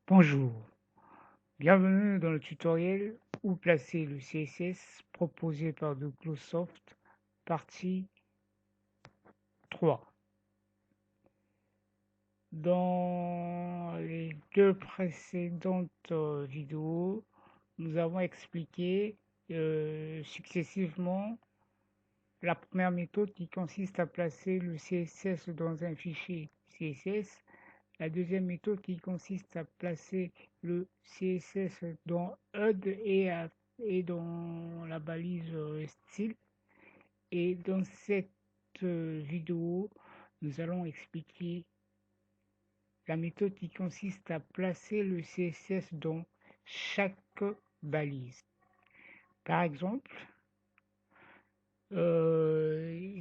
Bonjour, bienvenue dans le tutoriel Où placer le CSS proposé par Doclosoft, partie 3. Dans les deux précédentes vidéos, nous avons expliqué successivement la première méthode qui consiste à placer le CSS dans un fichier CSS, la deuxième méthode qui consiste à placer le CSS dans HUD et dans la balise style. Et dans cette vidéo, nous allons expliquer la méthode qui consiste à placer le CSS dans chaque balise. Par exemple,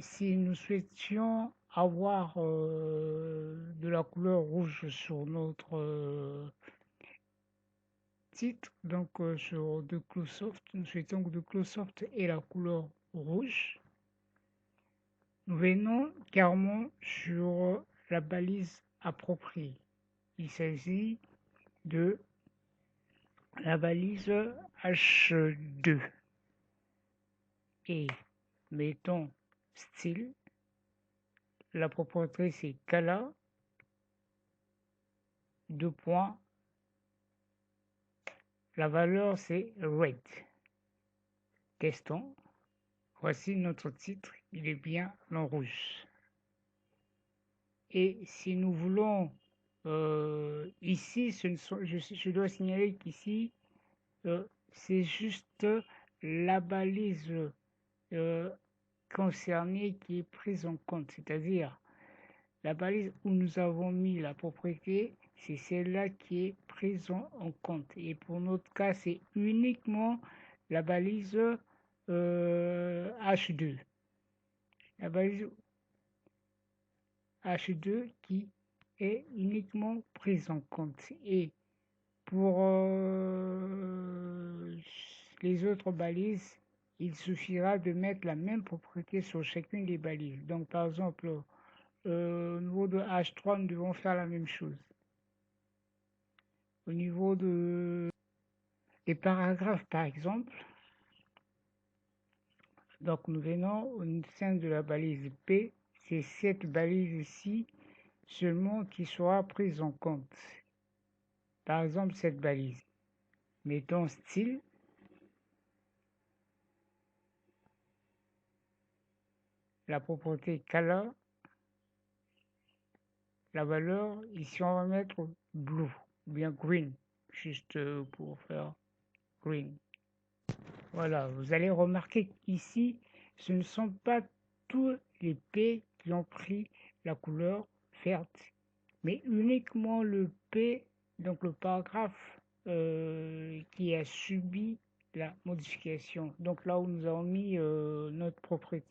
si nous souhaitions avoir de la couleur rouge sur notre titre, donc sur Doclosoft, nous souhaitons que Doclosoft ait la couleur rouge. Nous venons carrément sur la balise appropriée. Il s'agit de la balise H2 et mettons style. La propriété c'est color, deux points. La valeur c'est red. Question. Voici notre titre, il est bien en rouge. Et si nous voulons ici, je dois signaler qu'ici, c'est juste la balise concernée qui est prise en compte. C'est-à-dire, la balise où nous avons mis la propriété, c'est celle-là qui est prise en compte. Et pour notre cas, c'est uniquement la balise H2. La balise H2 qui est uniquement prise en compte. Et pour les autres balises, il suffira de mettre la même propriété sur chacune des balises. Donc par exemple, au niveau de H3, nous devons faire la même chose. Au niveau des paragraphes par exemple, donc nous venons au sein de la balise P, c'est cette balise-ci seulement qui sera prise en compte. Par exemple, cette balise. Mettons style. La propriété color. La valeur, ici on va mettre blue ou bien green, juste pour faire green. Voilà, vous allez remarquer qu'ici, ce ne sont pas tous les P qui ont pris la couleur verte, mais uniquement le P, donc le paragraphe qui a subi la modification. Donc là où nous avons mis notre propriété.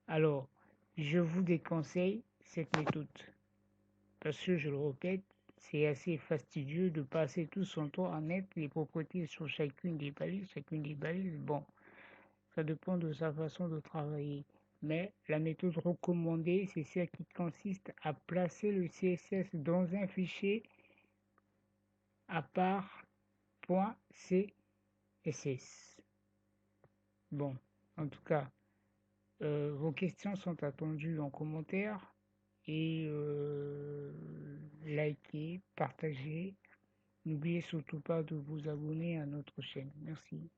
Alors, je vous déconseille cette méthode. Parce que, je le répète, c'est assez fastidieux de passer tout son temps à mettre les propriétés sur chacune des balises. Bon, ça dépend de sa façon de travailler. Mais la méthode recommandée, c'est celle qui consiste à placer le CSS dans un fichier à part .css. Bon, en tout cas, vos questions sont attendues en commentaire et likez, partagez. N'oubliez surtout pas de vous abonner à notre chaîne. Merci.